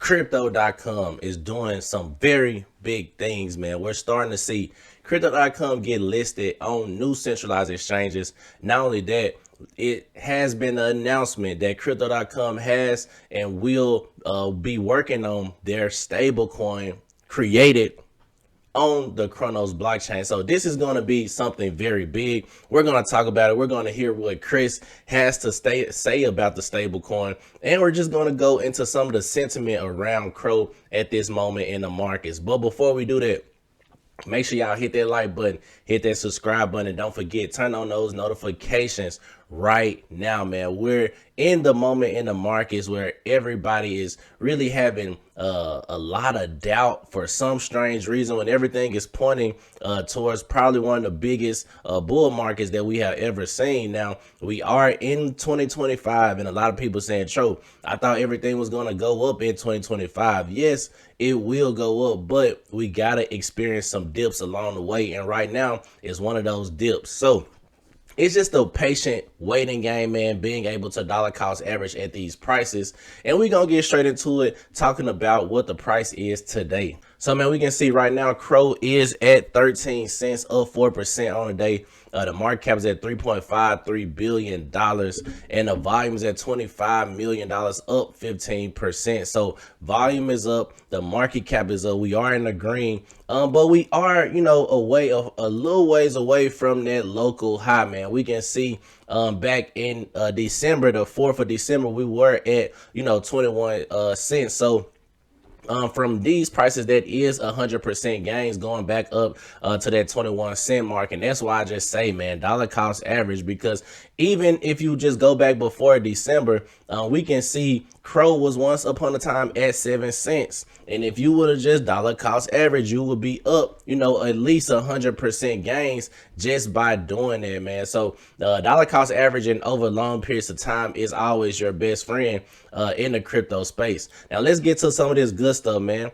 Crypto.com is doing some very big things, man. We're starting to see Crypto.com get listed on new centralized exchanges. Not only that, it has been an announcement that Crypto.com has and will be working on their stablecoin created on the Chronos blockchain. So this is going to be something very big. We're going to talk about it. We're going to hear what Chris has to say about the stablecoin, and we're just going to go into some of the sentiment around Crow at this moment in the markets. But before we do that, make sure y'all hit that like button, hit that subscribe button, and don't forget, turn on those notifications right now, man. We're in the moment in the markets where everybody is really having a lot of doubt for some strange reason, when everything is pointing towards probably one of the biggest bull markets that we have ever seen. Now, we are in 2025, and a lot of people saying, Tro, I thought everything was going to go up in 2025. Yes, it will go up, but we got to experience some dips along the way, and right now is one of those dips. So it's just a patient waiting game, man, being able to dollar cost average at these prices. And we're going to get straight into it, talking about what the price is today. So, man, we can see right now, Crow is at 13 cents, up 4% on the day. The market cap is at $3.53 billion, and the volume is at $25 million, up 15%. So volume is up, the market cap is up. We are in the green, but we are, a little ways away from that local high, man. We can see back in December, the 4th of December, we were at 21 cents. So from these prices, that is 100% gains going back up to that 21-cent mark. And that's why I just say, man, dollar cost average, because even if you just go back before December, we can see Crow was once upon a time at 7 cents. And if you would have just dollar cost average, you would be up, at least 100% gains just by doing that, man. So dollar cost averaging over long periods of time is always your best friend in the crypto space. Now let's get to some of this good stuff, man.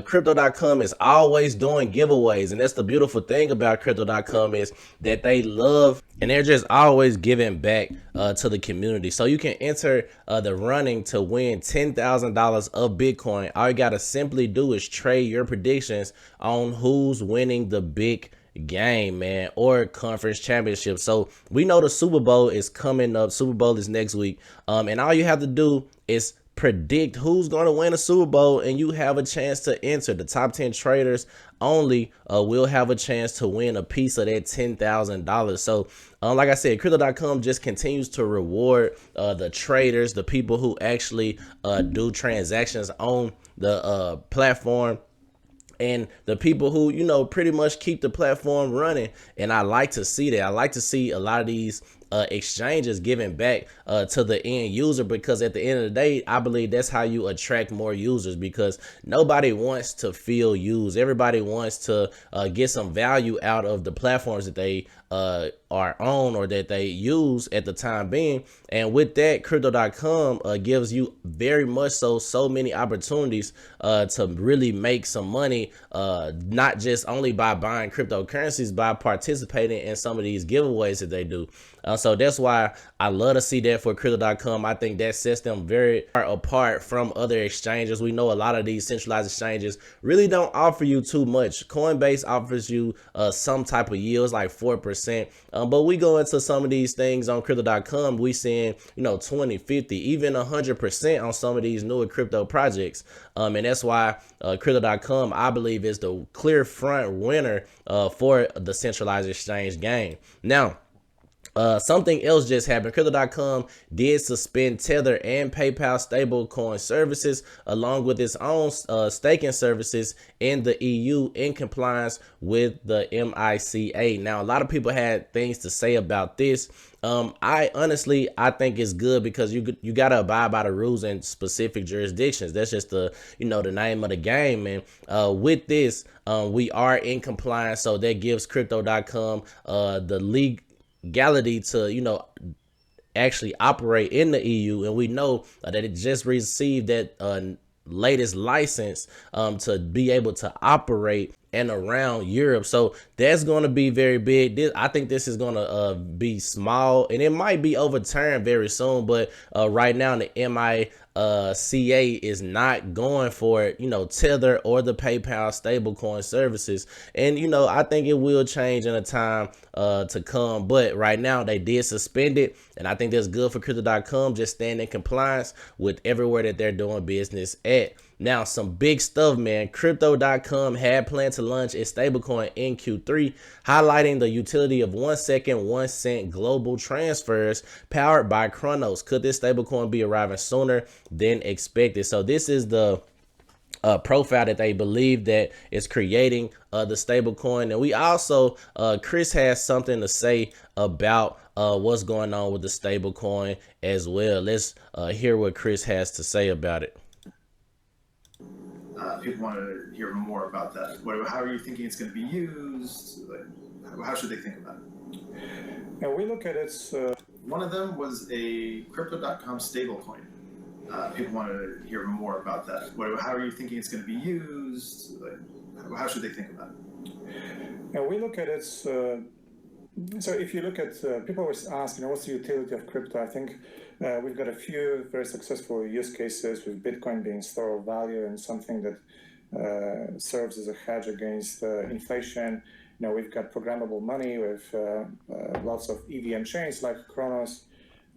Crypto.com is always doing giveaways, and that's the beautiful thing about Crypto.com, is that they love and they're just always giving back to the community. So you can enter the running to win $10,000 of Bitcoin. All you gotta simply do is trade your predictions on who's winning the big game, man, or conference championship. So we know the Super Bowl is coming up. Super Bowl is next week, and all you have to do is predict who's going to win a Super Bowl, and you have a chance to enter. The top 10 traders only will have a chance to win a piece of that $10,000. So like I said, Crypto.com just continues to reward the traders, the people who actually do transactions on the platform, and the people who, pretty much keep the platform running. And I like to see that. I like to see a lot of these exchanges giving back to the end user, because at the end of the day, I believe that's how you attract more users, because nobody wants to feel used. Everybody wants to get some value out of the platforms that they are on or that they use at the time being. And with that, Crypto.com gives you very much so many opportunities to really make some money, not just only by buying cryptocurrencies, by participating in some of these giveaways that they do. So that's why I love to see that for Crypto.com. I think that sets them very far apart from other exchanges. We know a lot of these centralized exchanges really don't offer you too much. Coinbase offers you some type of yields, like 4%. But we go into some of these things on Crypto.com, we seeing 20, 50, even 100% on some of these newer crypto projects. And that's why Crypto.com, I believe, is the clear front winner for the centralized exchange game. Now, something else just happened. Crypto.com did suspend Tether and PayPal stablecoin services, along with its own staking services in the EU, in compliance with the MiCA. Now, a lot of people had things to say about this. I think it's good, because you got to abide by the rules in specific jurisdictions. That's just the the name of the game. And with this, we are in compliance, so that gives Crypto.com the legality to actually operate in the EU. And we know that it just received that latest license to be able to operate and around Europe. So that's going to be very big. I think this is going to be small, and it might be overturned very soon. But right now, the MICA is not going for it, Tether or the PayPal stablecoin services. And I think it will change in a time to come. But right now, they did suspend it, and I think that's good for Crypto.com, just staying in compliance with everywhere that they're doing business at. Now, some big stuff, man. Crypto.com had planned to launch its stablecoin in Q3, highlighting the utility of 1 second, 1 cent global transfers powered by Chronos. Could this stablecoin be arriving sooner than expected? So this is the profile that they believe that is creating the stablecoin. And we also, Chris has something to say about what's going on with the stablecoin as well. Let's hear what Chris has to say about it. People want to hear more about that. How are you thinking it's going to be used? How should they think about it? And we look at it. One of them was a Crypto.com stablecoin. People want to hear more about that. How are you thinking it's going to be used? How should they think about it? And we look at it. So if you look at, people always ask, what's the utility of crypto? I think we've got a few very successful use cases, with Bitcoin being store of value and something that serves as a hedge against inflation. We've got programmable money with lots of EVM chains like Chronos,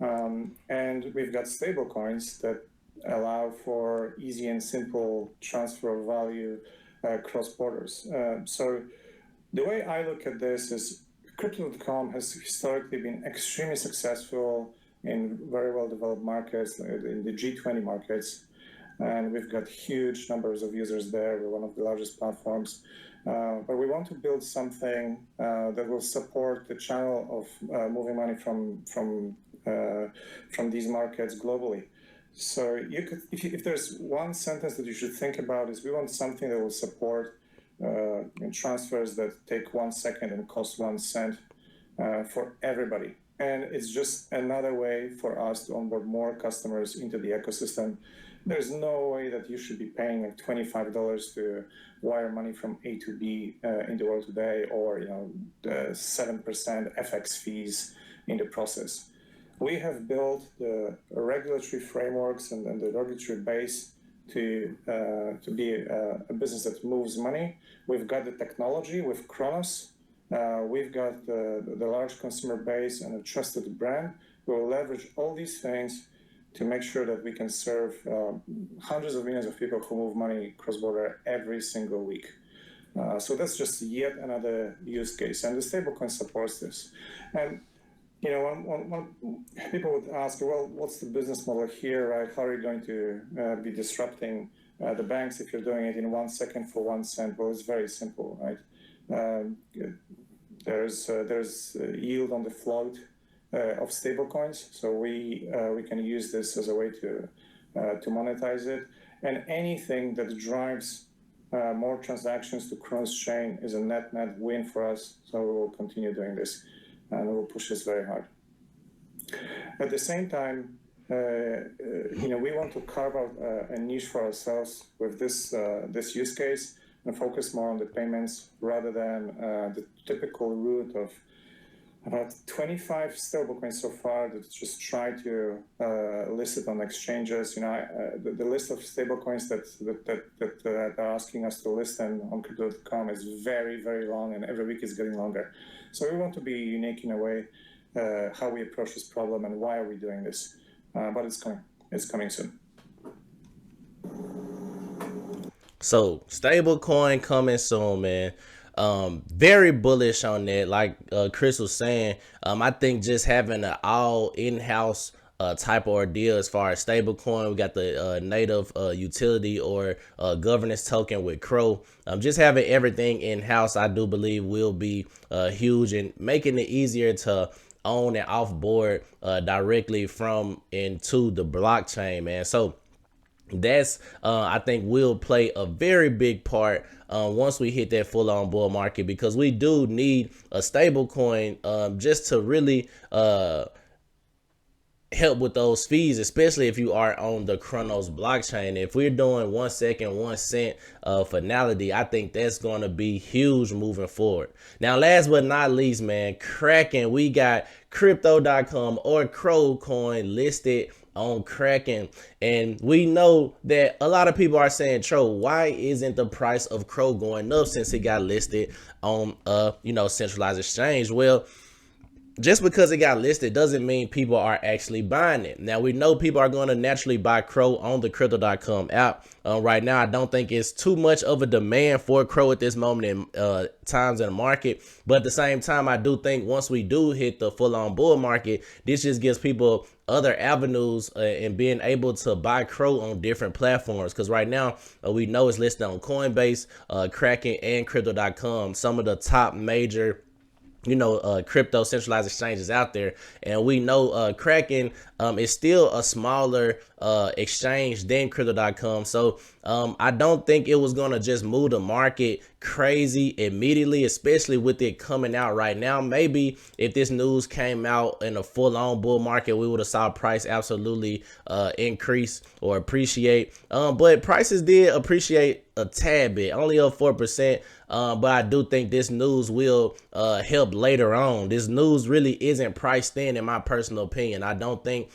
and we've got stable coins that allow for easy and simple transfer of value cross borders. So the way I look at this is, Crypto.com has historically been extremely successful in very well-developed markets, in the G20 markets, and we've got huge numbers of users there. We're one of the largest platforms, but we want to build something that will support the channel of moving money from these markets globally. So if there's one sentence that you should think about, is we want something that will support transfers that take 1 second and cost 1 cent for everybody. And it's just another way for us to onboard more customers into the ecosystem. There's no way that you should be paying like $25 to wire money from A to B in the world today, or 7% FX fees in the process. We have built the regulatory frameworks and the regulatory base to be a business that moves money. We've got the technology with Chronos. We've got the large consumer base and a trusted brand. We'll leverage all these things to make sure that we can serve hundreds of millions of people who move money cross-border every single week. So that's just yet another use case, and the stablecoin supports this. And when people would ask, well, what's the business model here, right? How are you going to be disrupting the banks if you're doing it in 1 second for 1 cent? Well, it's very simple, right? There's yield on the float of stablecoins, so we can use this as a way to monetize it. And anything that drives more transactions to Chronos chain is a net win for us. So we will continue doing this, and we'll push this very hard. At the same time, we want to carve out a niche for ourselves with this use case, and focus more on the payments rather than the typical route of about 25 stablecoins so far that just try to list it on exchanges. The list of stablecoins that are asking us to list them on Crypto.com is very, very long, and every week is getting longer. So we want to be unique in a way how we approach this problem and why are we doing this. But it's coming. It's coming soon. So stablecoin coming soon, man. Very bullish on that. Like Chris was saying, I think just having an all in-house type of ordeal as far as stablecoin. We got the native utility or governance token with Crow. Just having everything in-house, I do believe will be huge, and making it easier to own and offboard directly from into the blockchain, man. So that's I think will play a very big part once we hit that full on bull market, because we do need a stable coin just to really help with those fees, especially if you are on the Chronos blockchain. If we're doing 1 second, 1 cent finality, I think that's going to be huge moving forward. Now, last but not least, man, Kraken, we got crypto.com or Crow Coin listed on Kraken, and we know that a lot of people are saying, Tro, why isn't the price of Crow going up since it got listed on centralized exchange? Well, just because it got listed doesn't mean people are actually buying it. Now, we know people are going to naturally buy Crow on the crypto.com app. Right now, I don't think it's too much of a demand for Crow at this moment in times in the market. But at the same time, I do think once we do hit the full-on bull market, this just gives people other avenues and being able to buy Crow on different platforms. Because right now, we know it's listed on Coinbase, Kraken, and crypto.com, some of the top major crypto centralized exchanges out there. And we know Kraken is still a smaller exchange than crypto.com. So I don't think it was going to just move the market crazy immediately, especially with it coming out right now. Maybe if this news came out in a full-on bull market, we would have saw price absolutely increase or appreciate. But prices did appreciate a tad bit, only up 4%. But I do think this news will help later on. This news really isn't priced in my personal opinion. I don't think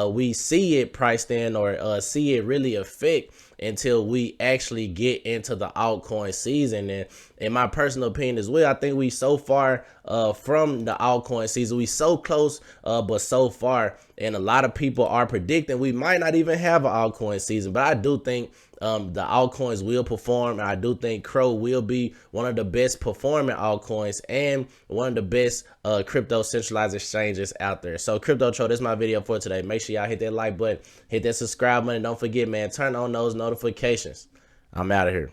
we see it priced in or see it really affect until we actually get into the altcoin season. And in my personal opinion as well, I think we so far from the altcoin season. We so close, but so far. And a lot of people are predicting we might not even have an altcoin season. But I do think the altcoins will perform. I do think Crow will be one of the best performing altcoins and one of the best crypto centralized exchanges out there. So Crypto Tro, this is my video for today. Make sure y'all hit that like button, hit that subscribe button. Don't forget, man, turn on those notifications. I'm out of here.